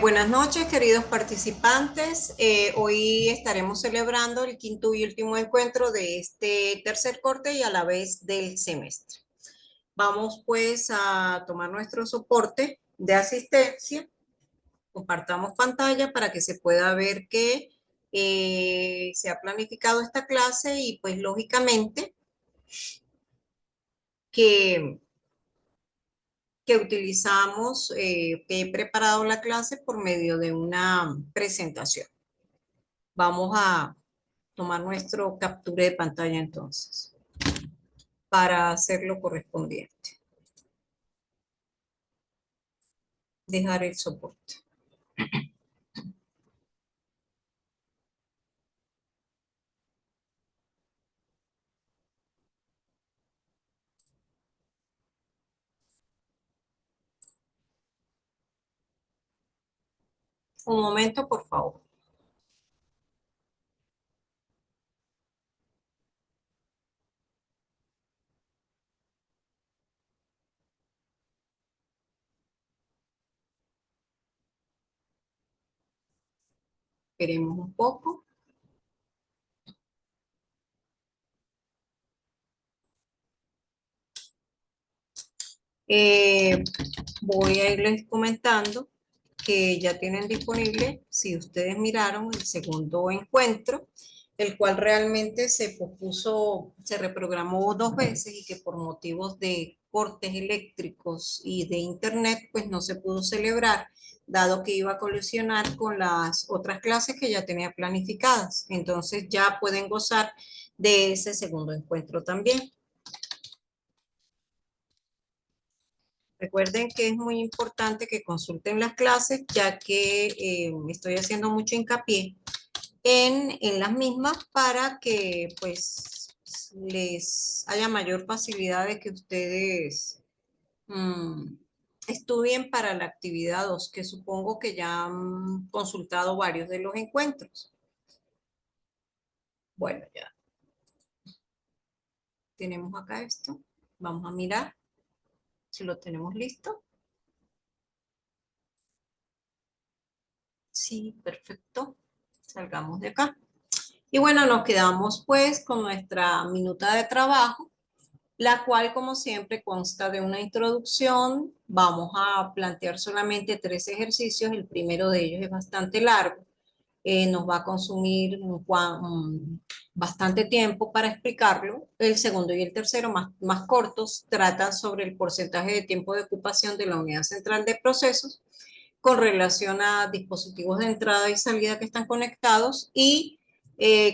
Buenas noches, queridos participantes. Hoy estaremos celebrando el quinto y último encuentro de este tercer corte y a la vez del semestre. Vamos pues a tomar nuestro soporte de asistencia. Compartamos pantalla para que se pueda ver que se ha planificado esta clase y pues lógicamente que utilizamos, que he preparado la clase por medio de una presentación. Vamos a tomar nuestro captura de pantalla entonces para hacer lo correspondiente. Dejar el soporte. Un momento, por favor. Esperemos un poco. Eh, Voy a irles comentando que ya tienen disponible, si ustedes miraron, el segundo encuentro, el cual realmente se pospuso, se reprogramó 2 veces y que por motivos de cortes eléctricos y de internet, pues no se pudo celebrar, dado que iba a colisionar con las otras clases que ya tenía planificadas. Entonces ya pueden gozar de ese segundo encuentro también. Recuerden que es muy importante que consulten las clases, ya que estoy haciendo mucho hincapié en las mismas para que pues les haya mayor facilidad de que ustedes mm, estudien para la actividad 2, que supongo que ya han consultado varios de los encuentros. Bueno, ya tenemos acá esto. Vamos a mirar si lo tenemos listo. Sí, perfecto. Salgamos de acá. Y bueno, nos quedamos pues con nuestra minuta de trabajo, la cual como siempre consta de una introducción. Vamos a plantear solamente 3 ejercicios. El primero de ellos es bastante largo. Nos va a consumir bastante tiempo para explicarlo. El segundo y el tercero, más cortos, tratan sobre el porcentaje de tiempo de ocupación de la unidad central de procesos con relación a dispositivos de entrada y salida que están conectados y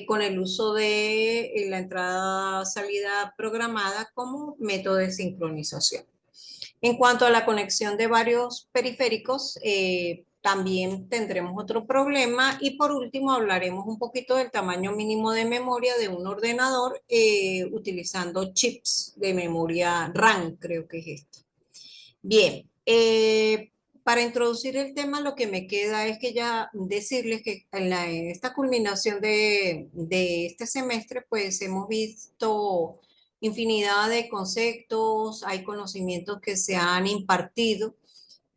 con el uso de la entrada-salida programada como método de sincronización. En cuanto a la conexión de varios periféricos, también tendremos otro problema y por último hablaremos un poquito del tamaño mínimo de memoria de un ordenador utilizando chips de memoria RAM, creo que es esto. Bien, para introducir el tema, lo que me queda es que ya decirles que en esta culminación de este semestre, pues hemos visto infinidad de conceptos, hay conocimientos que se han impartido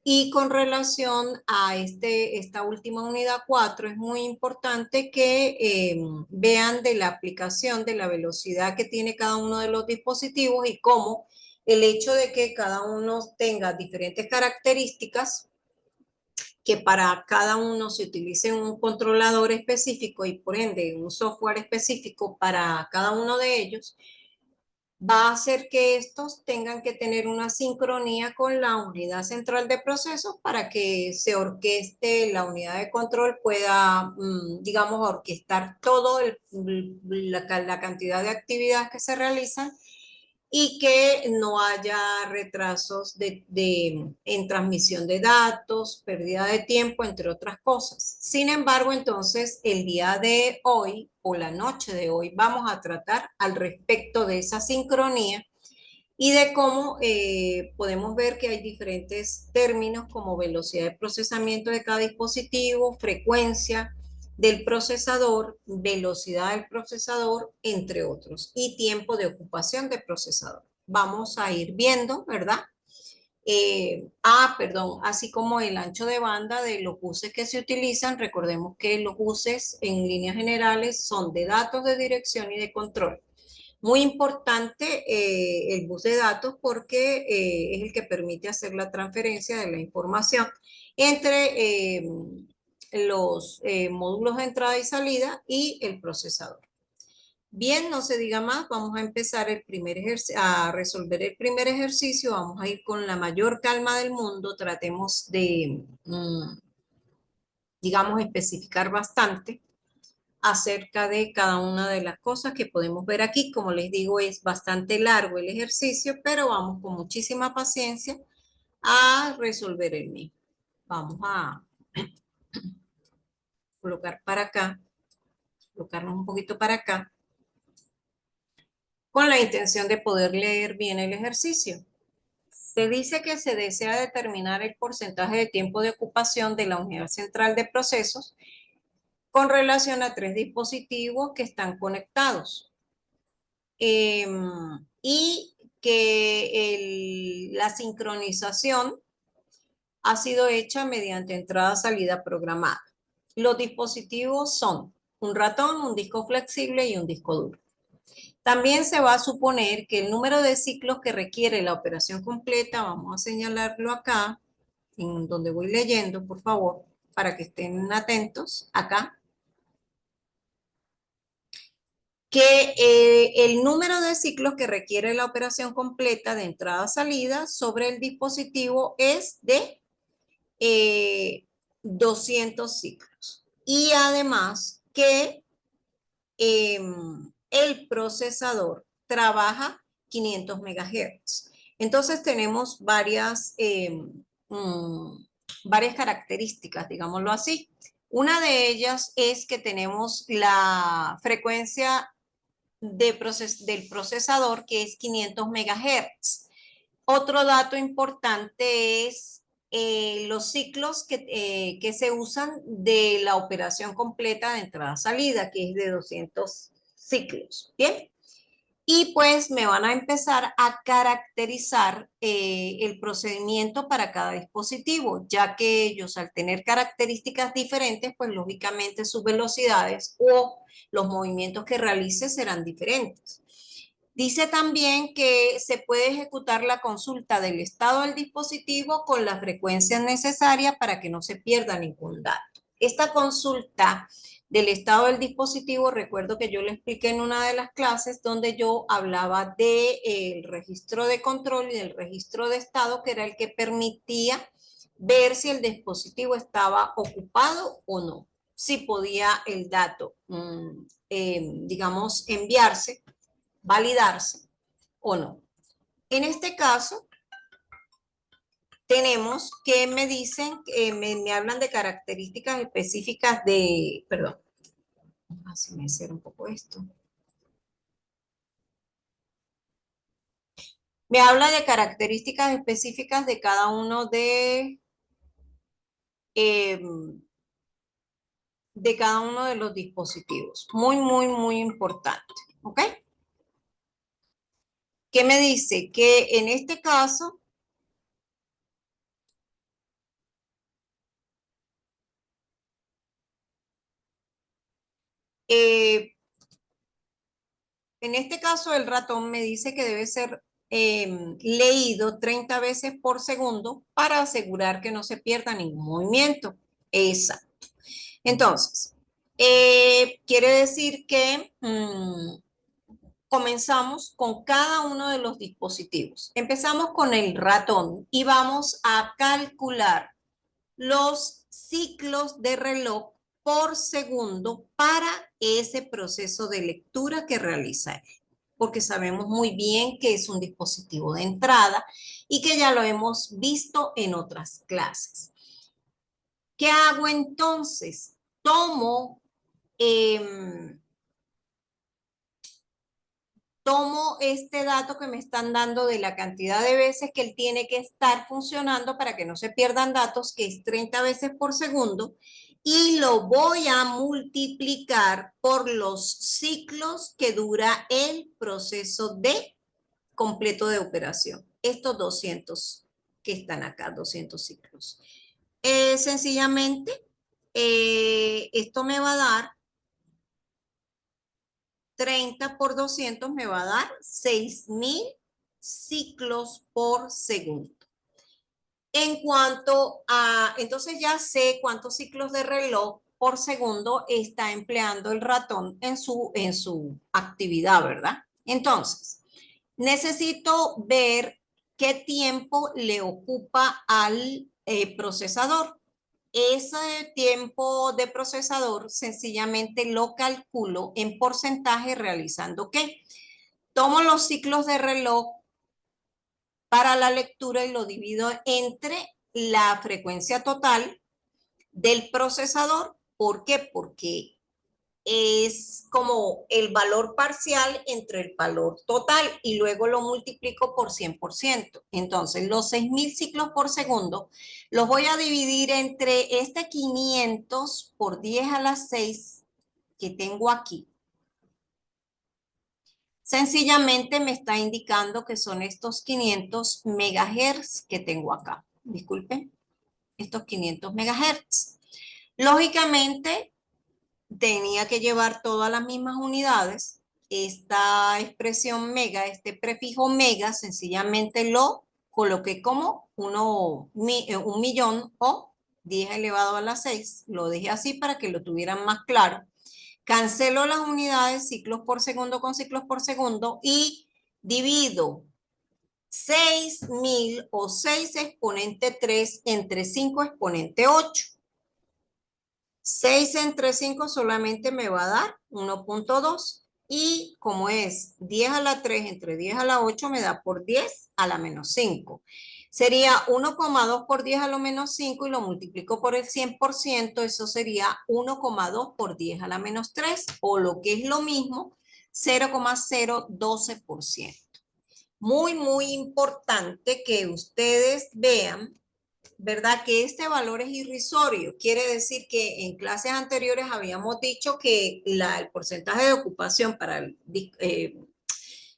y con relación a esta última unidad 4 es muy importante que vean de la aplicación de la velocidad que tiene cada uno de los dispositivos y cómo el hecho de que cada uno tenga diferentes características, que para cada uno se utilice un controlador específico y por ende un software específico para cada uno de ellos, va a hacer que estos tengan que tener una sincronía con la unidad central de procesos para que se orqueste, la unidad de control pueda, digamos, orquestar todo la cantidad de actividades que se realizan y que no haya retrasos en transmisión de datos, pérdida de tiempo, entre otras cosas. Sin embargo, entonces, el día de hoy o la noche de hoy vamos a tratar al respecto de esa sincronía y de cómo podemos ver que hay diferentes términos como velocidad de procesamiento de cada dispositivo, frecuencia del procesador, velocidad del procesador, entre otros, y tiempo de ocupación del procesador. Vamos a ir viendo, ¿verdad? Perdón, así como el ancho de banda de los buses que se utilizan. Recordemos que los buses en líneas generales son de datos de dirección y de control. Muy importante el bus de datos porque es el que permite hacer la transferencia de la información entre los módulos de entrada y salida y el procesador. Bien, no se diga más, vamos a empezar a resolver el primer ejercicio, vamos a ir con la mayor calma del mundo, tratemos de, digamos, especificar bastante acerca de cada una de las cosas que podemos ver aquí. Como les digo, es bastante largo el ejercicio, pero vamos con muchísima paciencia a resolver el mismo. Vamos a colocar para acá, colocarnos un poquito para acá, con la intención de poder leer bien el ejercicio. Se dice que se desea determinar el porcentaje de tiempo de ocupación de la unidad central de procesos con relación a 3 dispositivos que están conectados. Y que la sincronización ha sido hecha mediante entrada-salida programada. Los dispositivos son un ratón, un disco flexible y un disco duro. También se va a suponer que el número de ciclos que requiere la operación completa, vamos a señalarlo acá, en donde voy leyendo, por favor, para que estén atentos, acá, que el número de ciclos que requiere la operación completa de entrada-salida sobre el dispositivo es de 200 ciclos. Y además que el procesador trabaja 500 megahertz. Entonces tenemos varias características, digámoslo así. Una de ellas es que tenemos la frecuencia del procesador, que es 500 megahertz. Otro dato importante es los ciclos que se usan de la operación completa de entrada-salida, que es de 200 ciclos. Bien. Y pues me van a empezar a caracterizar el procedimiento para cada dispositivo, ya que ellos al tener características diferentes, pues lógicamente sus velocidades o los movimientos que realice serán diferentes. Dice también que se puede ejecutar la consulta del estado del dispositivo con las frecuencias necesarias para que no se pierda ningún dato. Esta consulta del estado del dispositivo, recuerdo que yo le expliqué en una de las clases donde yo hablaba del registro de control y del registro de estado, que era el que permitía ver si el dispositivo estaba ocupado o no, si podía el dato, digamos, enviarse, validarse o no. En este caso, tenemos que me dicen, me hablan de características específicas de, perdón, así me cierra un poco esto. Me habla de características específicas de cada uno eh, de cada uno de los dispositivos. Muy, muy, muy importante. ¿Ok? ¿Qué me dice? Que en este caso, eh, el ratón me dice que debe ser leído 30 veces por segundo para asegurar que no se pierda ningún movimiento. Exacto. Entonces, quiere decir que comenzamos con cada uno de los dispositivos. Empezamos con el ratón y vamos a calcular los ciclos de reloj por segundo para ese proceso de lectura que realiza él, porque sabemos muy bien que es un dispositivo de entrada y que ya lo hemos visto en otras clases. ¿Qué hago entonces? Eh, tomo este dato que me están dando de la cantidad de veces que él tiene que estar funcionando para que no se pierdan datos, que es 30 veces por segundo, y lo voy a multiplicar por los ciclos que dura el proceso de completo de operación, estos 200. que están acá, 200 ciclos. Sencillamente, esto me va a dar 30 por 200 me va a dar 6.000 ciclos por segundo. En cuanto a, entonces ya sé cuántos ciclos de reloj por segundo está empleando el ratón en su actividad, ¿verdad? Entonces, necesito ver qué tiempo le ocupa al procesador. Ese tiempo de procesador sencillamente lo calculo en porcentaje realizando ¿qué? Tomo los ciclos de reloj para la lectura y lo divido entre la frecuencia total del procesador. ¿Por qué? Porque es como el valor parcial entre el valor total y luego lo multiplico por 100%. Entonces, los 6.000 ciclos por segundo los voy a dividir entre este 500 por 10 a la 6 que tengo aquí. Sencillamente me está indicando que son estos 500 megahertz que tengo acá. Disculpen, estos 500 megahertz. Lógicamente, tenía que llevar todas las mismas unidades. Esta expresión mega, este prefijo mega, sencillamente lo coloqué como un millón o 10 elevado a la 6. Lo dejé así para que lo tuvieran más claro. Cancelo las unidades, ciclos por segundo con ciclos por segundo y divido 6.000 o 6 exponente 3 entre 5 exponente 8. 6 entre 5 solamente me va a dar 1.2 y como es 10 a la 3 entre 10 a la 8 me da por 10 a la menos 5. Sería 1,2 por 10 a la menos 5 y lo multiplico por el 100%, eso sería 1,2 por 10 a la menos 3 o lo que es lo mismo, 0,012%. Muy, muy importante que ustedes vean, ¿verdad? Que este valor es irrisorio. Quiere decir que en clases anteriores habíamos dicho que el porcentaje de ocupación para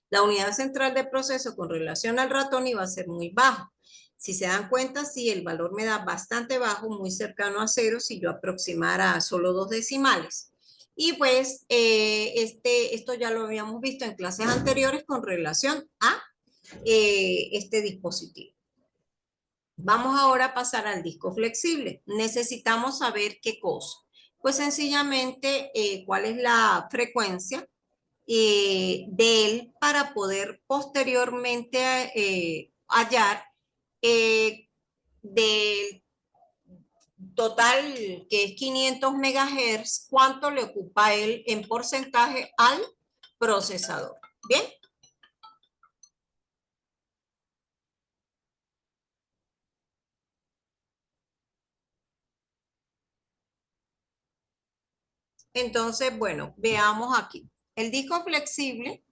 la unidad central de proceso con relación al ratón iba a ser muy bajo. Si se dan cuenta, sí, el valor me da bastante bajo, muy cercano a cero, si yo aproximara solo 2 decimales. Y pues esto ya lo habíamos visto en clases anteriores con relación a este dispositivo. Vamos ahora a pasar al disco flexible. Necesitamos saber qué cosa. Pues sencillamente cuál es la frecuencia de él para poder posteriormente hallar del total que es 500 megahertz, cuánto le ocupa él en porcentaje al procesador. Bien. Entonces, bueno, veamos aquí. El disco flexible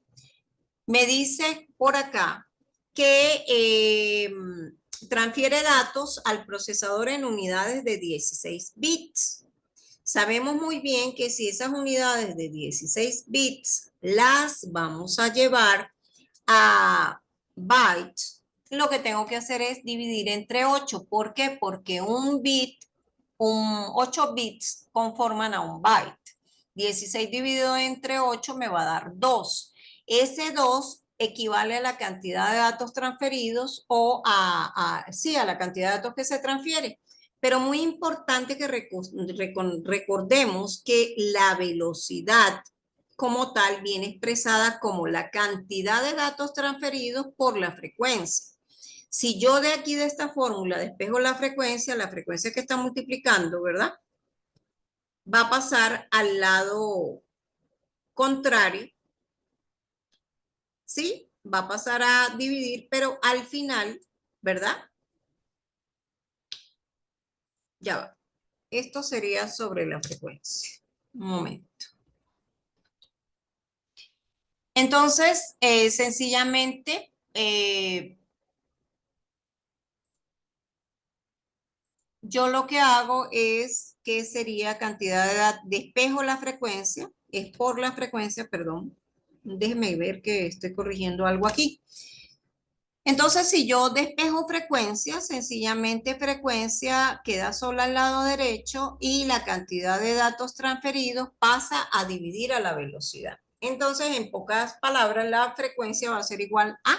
me dice por acá que transfiere datos al procesador en unidades de 16 bits. Sabemos muy bien que si esas unidades de 16 bits las vamos a llevar a bytes, lo que tengo que hacer es dividir entre 8. ¿Por qué? Porque un bit, 8 bits conforman a un byte. 16 dividido entre 8 me va a dar 2. Ese 2 equivale a la cantidad de datos transferidos o sí, a la cantidad de datos que se transfiere. Pero muy importante que recordemos que la velocidad como tal viene expresada como la cantidad de datos transferidos por la frecuencia. Si yo de aquí de esta fórmula despejo la frecuencia que está multiplicando, ¿verdad? Va a pasar al lado contrario, ¿sí? Va a pasar a dividir, pero al final, ¿verdad? Ya va. Esto sería sobre la frecuencia. Un momento. Entonces, sencillamente, yo lo que hago es que sería cantidad de edad, despejo la frecuencia, es por la frecuencia, perdón. Déjeme ver que estoy corrigiendo algo aquí. Entonces, si yo despejo frecuencia, sencillamente frecuencia queda sola al lado derecho y la cantidad de datos transferidos pasa a dividir a la velocidad. Entonces, en pocas palabras, la frecuencia va a ser igual a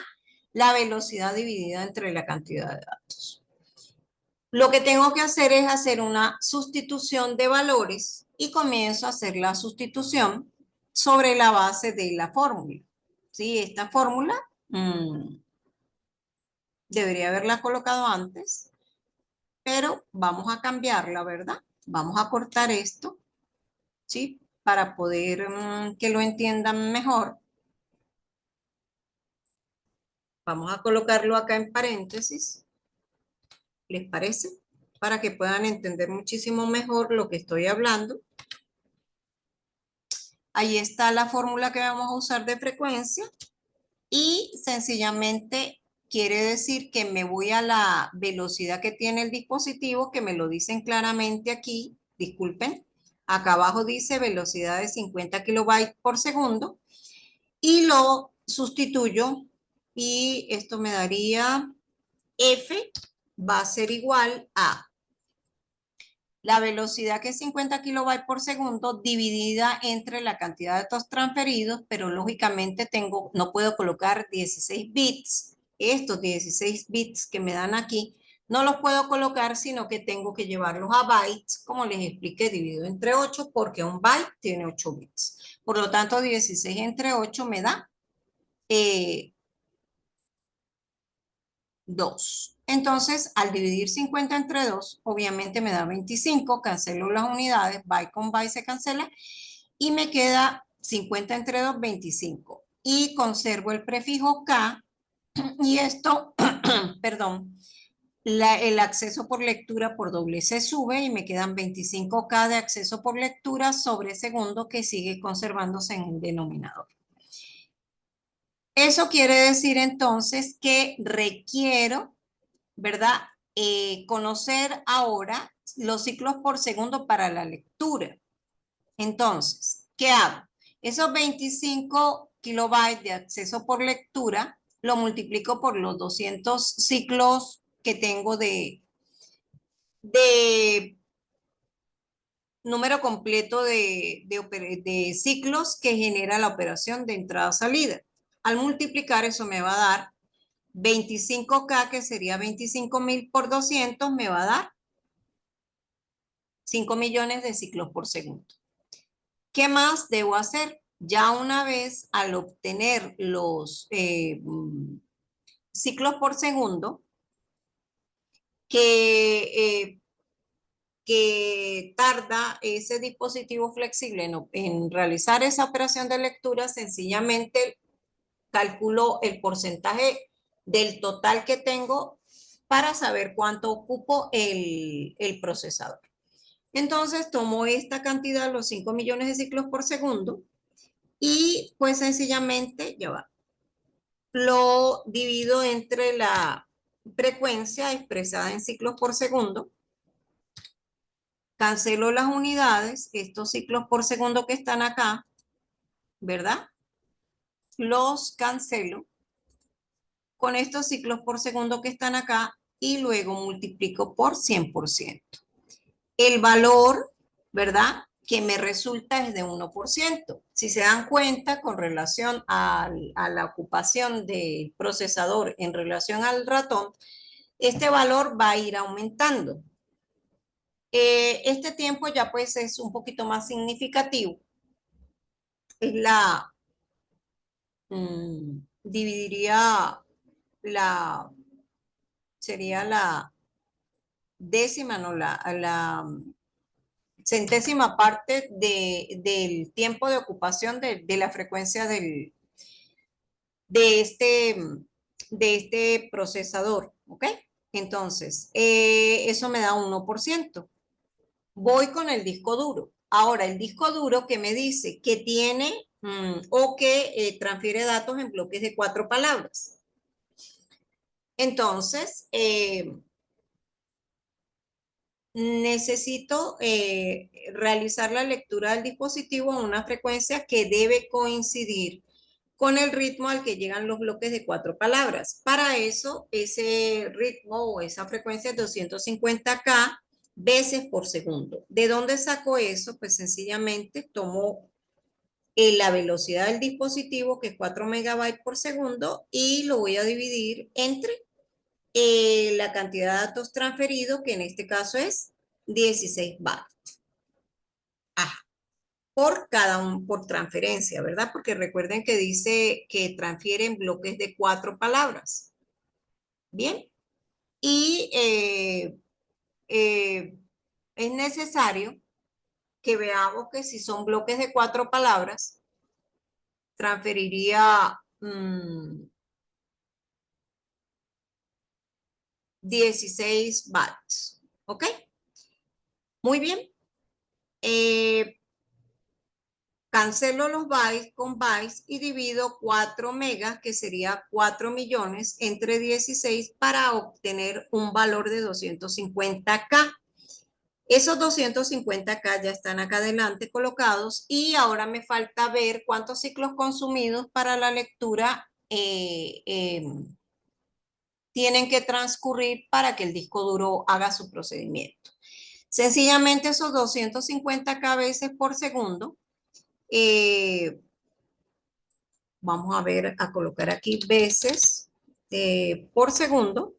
la velocidad dividida entre la cantidad de datos. Lo que tengo que hacer es hacer una sustitución de valores y comienzo a hacer la sustitución sobre la base de la fórmula. ¿Sí? Esta fórmula debería haberla colocado antes, pero vamos a cambiarla, ¿verdad? Vamos a cortar esto, ¿sí? Para poder que lo entiendan mejor. Vamos a colocarlo acá en paréntesis, ¿les parece? Para que puedan entender muchísimo mejor lo que estoy hablando. Ahí está la fórmula que vamos a usar de frecuencia y sencillamente quiere decir que me voy a la velocidad que tiene el dispositivo, que me lo dicen claramente aquí, disculpen, acá abajo dice velocidad de 50 kilobytes por segundo y lo sustituyo y esto me daría F va a ser igual a la velocidad que es 50 kilobytes por segundo dividida entre la cantidad de datos transferidos, pero lógicamente no puedo colocar 16 bits. Estos 16 bits que me dan aquí, no los puedo colocar, sino que tengo que llevarlos a bytes, como les expliqué, dividido entre 8, porque un byte tiene 8 bits. Por lo tanto, 16 entre 8 me da 2. Entonces, al dividir 50 entre 2, obviamente me da 25, cancelo las unidades, byte con byte se cancela, y me queda 50 entre 2, 25. Y conservo el prefijo K, y esto, perdón, el acceso por lectura por doble se sube y me quedan 25K de acceso por lectura sobre segundo que sigue conservándose en el denominador. Eso quiere decir entonces que requiero, ¿verdad? Conocer ahora los ciclos por segundo para la lectura. Entonces, ¿qué hago? Esos 25 kilobytes de acceso por lectura lo multiplico por los 200 ciclos que tengo de número completo de ciclos que genera la operación de entrada-salida. Al multiplicar eso me va a dar 25K, que sería 25.000 por 200, me va a dar 5 millones de ciclos por segundo. ¿Qué más debo hacer? Ya una vez al obtener los ciclos por segundo que, que tarda ese dispositivo flexible en realizar esa operación de lectura, sencillamente calculo el porcentaje del total que tengo para saber cuánto ocupo el procesador. Entonces tomo esta cantidad, los 5 millones de ciclos por segundo, y pues sencillamente ya va. Lo divido entre la frecuencia expresada en ciclos por segundo. Cancelo las unidades, estos ciclos por segundo que están acá, ¿verdad? Los cancelo con estos ciclos por segundo que están acá y luego multiplico por 100%. El valor, ¿verdad? Que me resulta es de 1%. Si se dan cuenta con relación a la ocupación del procesador en relación al ratón, este valor va a ir aumentando. Este tiempo ya pues es un poquito más significativo. Es dividiría sería la décima, no, la centésima parte del tiempo de ocupación de la frecuencia de, este, de este procesador, ¿ok? Entonces, eso me da 1%. Voy con el disco duro. Ahora, el disco duro que me dice que tiene o que transfiere datos en bloques de 4 palabras. Entonces, necesito realizar la lectura del dispositivo a una frecuencia que debe coincidir con el ritmo al que llegan los bloques de 4 palabras. Para eso, ese ritmo o esa frecuencia es 250K veces por segundo. ¿De dónde saco eso? Pues sencillamente tomo la velocidad del dispositivo, que es 4 megabytes por segundo, y lo voy a dividir entre la cantidad de datos transferidos, que en este caso es 16 bytes. Ajá. Por transferencia, ¿verdad? Porque recuerden que dice que transfieren bloques de 4 palabras. Bien. Y eh, es necesario que veamos que si son bloques de 4 palabras, transferiría 16 bytes. ¿Ok? Muy bien. Eh, Cancelo los bytes con bytes y divido 4 megas, que sería 4 millones, entre 16 para obtener un valor de 250K. Esos 250K ya están acá adelante colocados y ahora me falta ver cuántos ciclos consumidos para la lectura tienen que transcurrir para que el disco duro haga su procedimiento. Sencillamente esos 250K veces por segundo, eh, vamos a ver, a colocar aquí veces por segundo,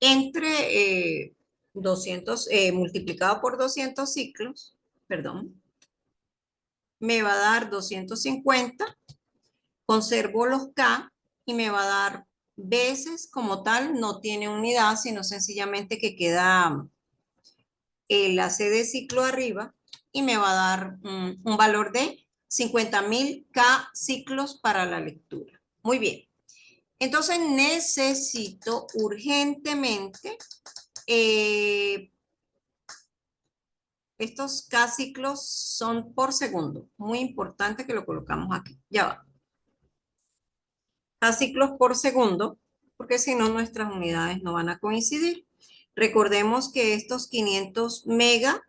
entre 200, multiplicado por 200 ciclos, perdón, me va a dar 250, conservo los K y me va a dar veces como tal, no tiene unidad, sino sencillamente que queda la C de ciclo arriba y me va a dar un valor de 50.000 K ciclos para la lectura. Muy bien. Entonces necesito urgentemente estos K ciclos son por segundo. Muy importante que lo colocamos aquí. Ya va. K ciclos por segundo, porque si no nuestras unidades no van a coincidir. Recordemos que estos 500 mega,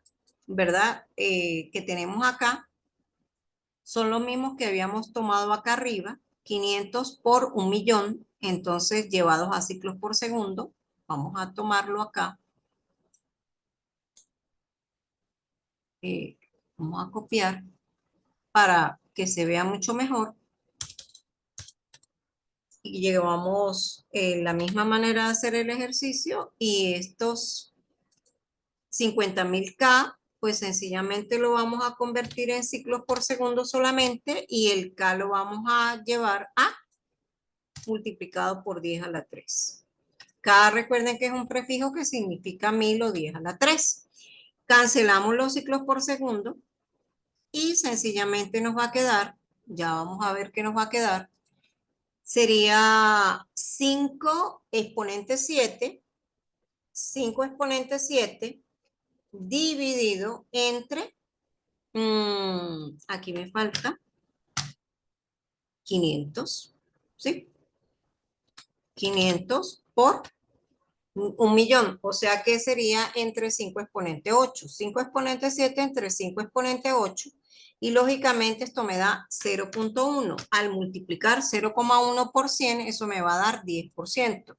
¿verdad? Que tenemos acá, son los mismos que habíamos tomado acá arriba, 500 por 1.000.000, entonces llevados a ciclos por segundo, vamos a tomarlo acá, eh, vamos a copiar para que se vea mucho mejor y llevamos la misma manera de hacer el ejercicio y estos 50.000K, pues sencillamente lo vamos a convertir en ciclos por segundo solamente y el K lo vamos a llevar a multiplicado por 10 a la 3. K, recuerden que es un prefijo que significa 1000 o 10 a la 3. Cancelamos los ciclos por segundo y sencillamente nos va a quedar, ya vamos a ver qué nos va a quedar, sería 5 exponente 7, 5 exponente 7 dividido entre, aquí me falta 500, ¿sí? 500 por 1.000.000, o sea que sería entre 5 exponente 8, 5 exponente 7 entre 5 exponente 8, y lógicamente esto me da 0.1. Al multiplicar 0,1 por 100, eso me va a dar 10%.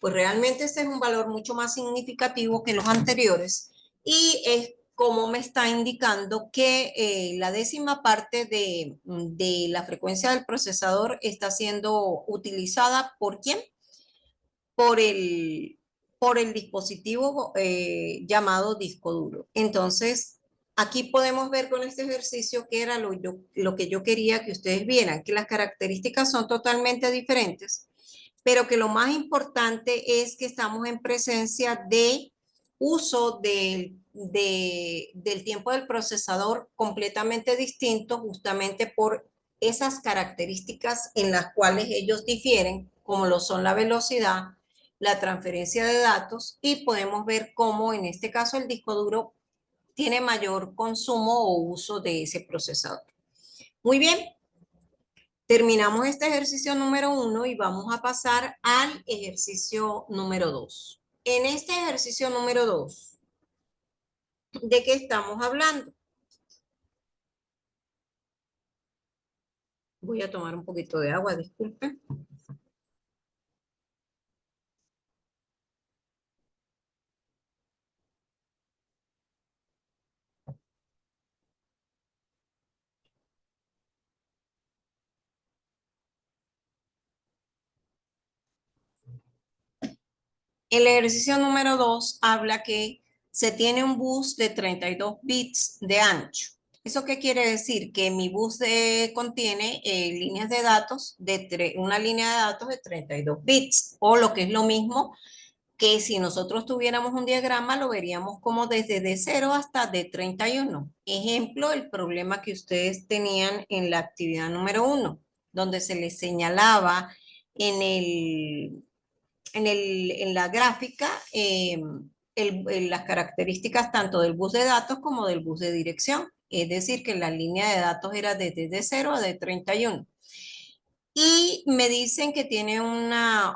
Pues realmente este es un valor mucho más significativo que los anteriores y es como me está indicando que la décima parte de la frecuencia del procesador está siendo utilizada ¿por quién? Por por el dispositivo llamado disco duro. Entonces, aquí podemos ver con este ejercicio que era lo que yo quería que ustedes vieran, que las características son totalmente diferentes, pero que lo más importante es que estamos en presencia de uso del tiempo del procesador completamente distinto, justamente por esas características en las cuales ellos difieren, como lo son la velocidad, la transferencia de datos, y podemos ver cómo en este caso el disco duro tiene mayor consumo o uso de ese procesador. Muy bien, terminamos este ejercicio número 1 y vamos a pasar al ejercicio número 2. En este ejercicio número 2, ¿de qué estamos hablando? Voy a tomar un poquito de agua, disculpen. El ejercicio número 2 habla que se tiene un bus de 32 bits de ancho. ¿Eso qué quiere decir? Que mi bus contiene líneas de datos una línea de datos de 32 bits, o lo que es lo mismo que si nosotros tuviéramos un diagrama lo veríamos como desde D0 hasta D31. Ejemplo, el problema que ustedes tenían en la actividad número 1, donde se les señalaba en en la gráfica las características tanto del bus de datos como del bus de dirección. Es decir, que la línea de datos era desde D0 a D31. Y me dicen que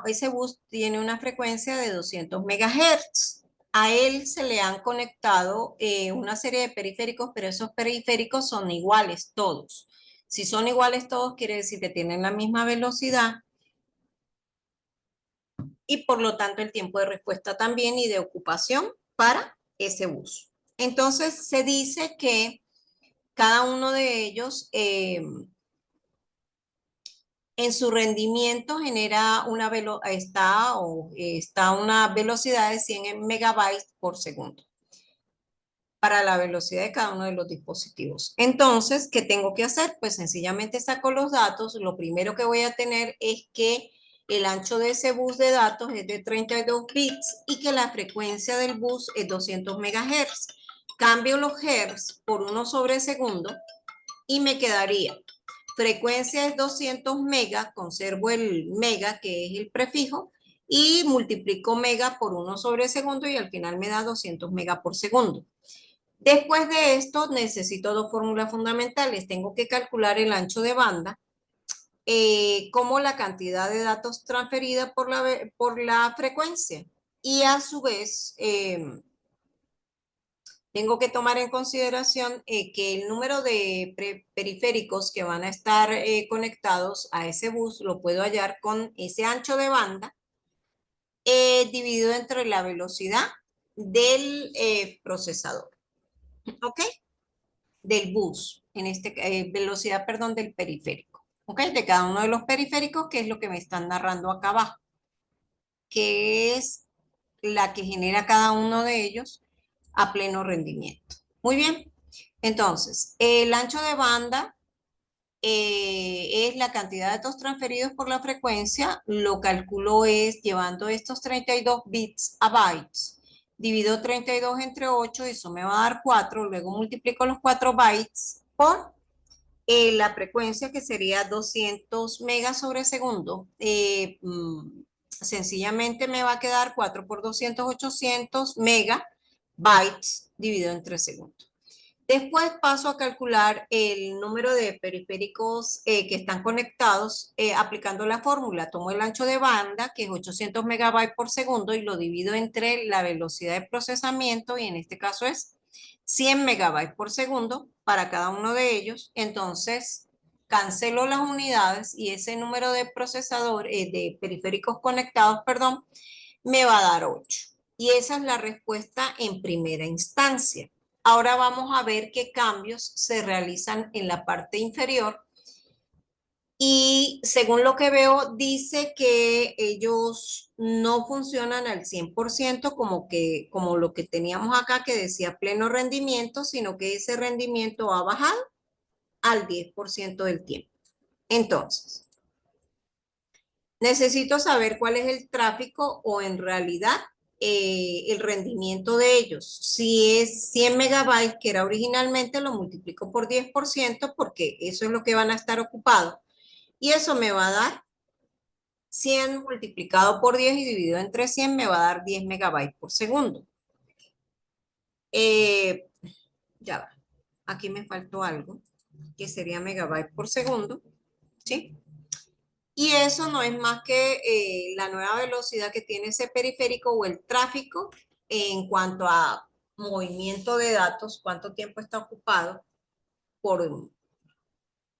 ese bus tiene una frecuencia de 200 megahertz. A él se le han conectado una serie de periféricos, pero esos periféricos son iguales todos. Si son iguales todos, quiere decir que tienen la misma velocidad y por lo tanto el tiempo de respuesta también y de ocupación para ese bus. Entonces se dice que cada uno de ellos en su rendimiento genera está una velocidad de 100 megabytes por segundo para la velocidad de cada uno de los dispositivos. Entonces, ¿qué tengo que hacer? Pues sencillamente saco los datos. Lo primero que voy a tener es que el ancho de ese bus de datos es de 32 bits y que la frecuencia del bus es 200 megahertz. Cambio los hertz por 1/segundo y me quedaría frecuencia es 200 mega, conservo el mega que es el prefijo y multiplico mega por 1/segundo y al final me da 200 mega por segundo. Después de esto necesito dos fórmulas fundamentales. Tengo que calcular el ancho de banda como la cantidad de datos transferida por la frecuencia y a su vez tengo que tomar en consideración que el número de periféricos que van a estar conectados a ese bus lo puedo hallar con ese ancho de banda dividido entre la velocidad del procesador, ¿ok? Del bus, velocidad, perdón, del periférico, ¿ok? De cada uno de los periféricos, que es lo que me están narrando acá abajo, que es la que genera cada uno de ellos a pleno rendimiento. Muy bien, entonces, el ancho de banda es la cantidad de datos transferidos por la frecuencia, lo calculo es llevando estos 32 bits a bytes, divido 32 entre 8, eso me va a dar 4, luego multiplico los 4 bytes por la frecuencia que sería 200 megas sobre segundo. Sencillamente me va a quedar 4 por 200, 800 megabytes dividido entre segundos. Después paso a calcular el número de periféricos que están conectados aplicando la fórmula. Tomo el ancho de banda, que es 800 megabytes por segundo, y lo divido entre la velocidad de procesamiento, y en este caso es 100 megabytes por segundo para cada uno de ellos. Entonces, cancelo las unidades y ese número de de periféricos conectados, perdón, me va a dar 8. Y esa es la respuesta en primera instancia. Ahora vamos a ver qué cambios se realizan en la parte inferior. Y según lo que veo, dice que ellos no funcionan al 100% como lo que teníamos acá que decía pleno rendimiento, sino que ese rendimiento va a bajar al 10% del tiempo. Entonces, necesito saber cuál es el tráfico o en realidad el rendimiento de ellos. Si es 100 megabytes, que era originalmente, lo multiplico por 10% porque eso es lo que van a estar ocupados. Y eso me va a dar 100 multiplicado por 10 y dividido entre 100 me va a dar 10 megabytes por segundo. Eh, ya va. Aquí me faltó algo, que sería megabytes por segundo. ¿Sí? Y eso no es más que la nueva velocidad que tiene ese periférico o el tráfico en cuanto a movimiento de datos, cuánto tiempo está ocupado por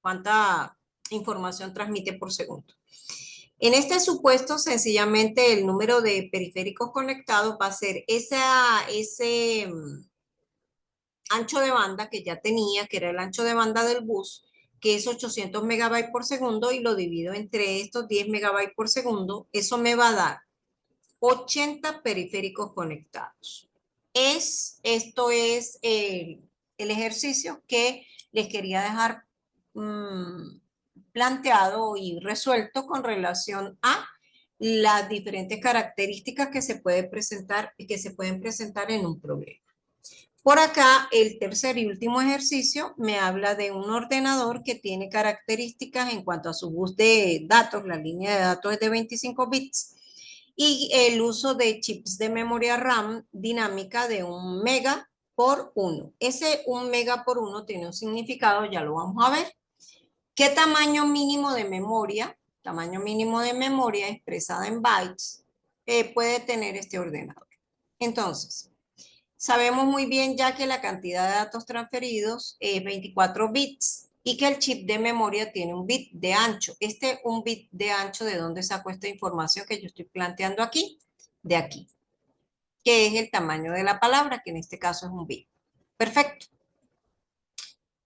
cuánta información transmite por segundo. En este supuesto, sencillamente el número de periféricos conectados va a ser ese ancho de banda que ya tenía, que era el ancho de banda del bus, que es 800 megabytes por segundo, y lo divido entre estos 10 megabytes por segundo. Eso me va a dar 80 periféricos conectados. Esto es el ejercicio que les quería dejar planteado y resuelto con relación a las diferentes características que se pueden presentar en un problema. Por acá, el tercer y último ejercicio me habla de un ordenador que tiene características en cuanto a su bus de datos. La línea de datos es de 25 bits y el uso de chips de memoria RAM dinámica de 1 mega por 1. Ese 1 mega por 1 tiene un significado, ya lo vamos a ver. ¿Qué tamaño mínimo de memoria? Tamaño mínimo de memoria expresada en bytes puede tener este ordenador. Entonces, sabemos muy bien ya que la cantidad de datos transferidos es 24 bits y que el chip de memoria tiene un bit de ancho. Un bit de ancho, ¿de dónde saco esta información que yo estoy planteando aquí? De aquí, que es el tamaño de la palabra, que en este caso es un bit. Perfecto.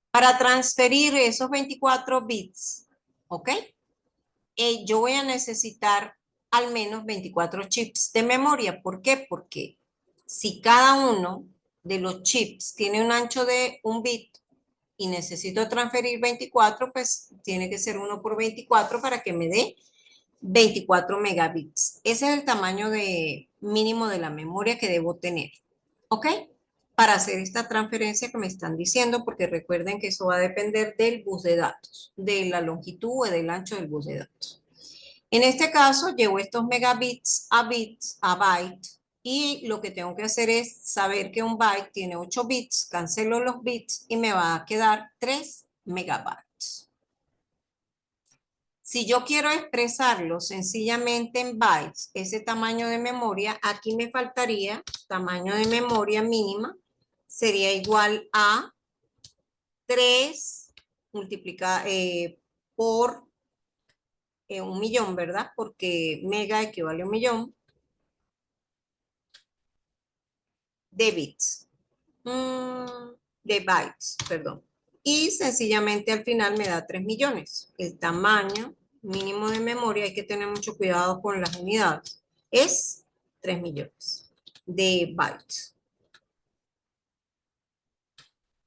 Para transferir esos 24 bits, ¿ok? Yo voy a necesitar al menos 24 chips de memoria. ¿Por qué? Porque si cada uno de los chips tiene un ancho de un bit y necesito transferir 24, pues tiene que ser 1 por 24 para que me dé 24 megabits. Ese es el tamaño mínimo de la memoria que debo tener. ¿Ok? Para hacer esta transferencia que me están diciendo, porque recuerden que eso va a depender del bus de datos, de la longitud o del ancho del bus de datos. En este caso, llevo estos megabits a byte, y lo que tengo que hacer es saber que un byte tiene 8 bits, cancelo los bits y me va a quedar 3 megabytes. Si yo quiero expresarlo sencillamente en bytes, ese tamaño de memoria, aquí me faltaría tamaño de memoria mínima, sería igual a 3 multiplicado por 1.000.000, ¿verdad? Porque mega equivale a 1.000.000 de bits, de bytes, perdón. Y sencillamente al final me da 3 millones. El tamaño mínimo de memoria, hay que tener mucho cuidado con las unidades, es 3 millones de bytes.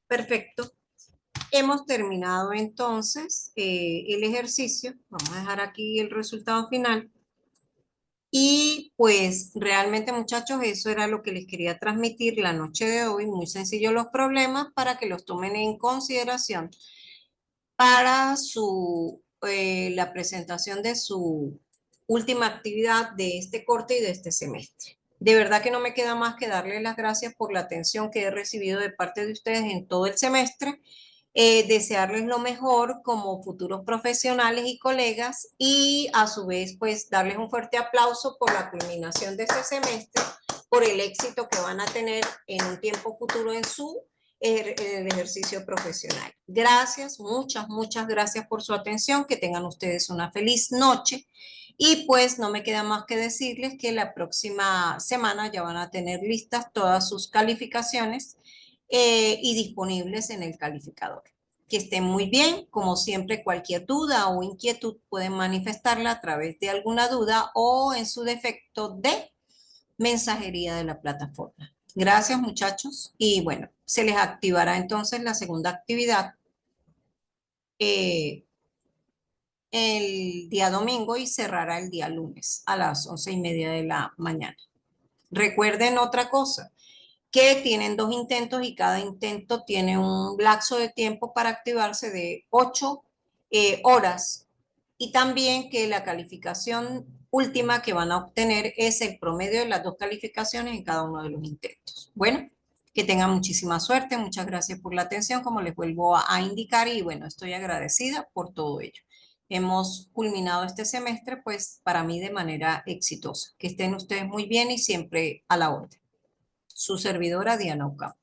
Perfecto. Hemos terminado entonces el ejercicio. Vamos a dejar aquí el resultado final. Y pues realmente, muchachos, eso era lo que les quería transmitir la noche de hoy. Muy sencillo los problemas para que los tomen en consideración para la presentación de su última actividad de este corte y de este semestre. De verdad que no me queda más que darles las gracias por la atención que he recibido de parte de ustedes en todo el semestre. Desearles lo mejor como futuros profesionales y colegas, y a su vez pues darles un fuerte aplauso por la culminación de este semestre, por el éxito que van a tener en un tiempo futuro en el ejercicio profesional. Gracias, muchas gracias por su atención, que tengan ustedes una feliz noche, y pues no me queda más que decirles que la próxima semana ya van a tener listas todas sus calificaciones y disponibles en el calificador. Que estén muy bien. Como siempre, cualquier duda o inquietud pueden manifestarla a través de alguna duda o en su defecto de mensajería de la plataforma. Gracias, muchachos. Y bueno, se les activará entonces la segunda actividad el día domingo y cerrará el día lunes a las 11:30 de la mañana. Recuerden otra cosa, que tienen 2 intentos y cada intento tiene un lapso de tiempo para activarse de 8 horas, y también que la calificación última que van a obtener es el promedio de las 2 calificaciones en cada uno de los intentos. Bueno, que tengan muchísima suerte, muchas gracias por la atención, como les vuelvo a indicar, y bueno, estoy agradecida por todo ello. Hemos culminado este semestre, pues para mí de manera exitosa. Que estén ustedes muy bien y siempre a la orden. Su servidora Diana Ocampo.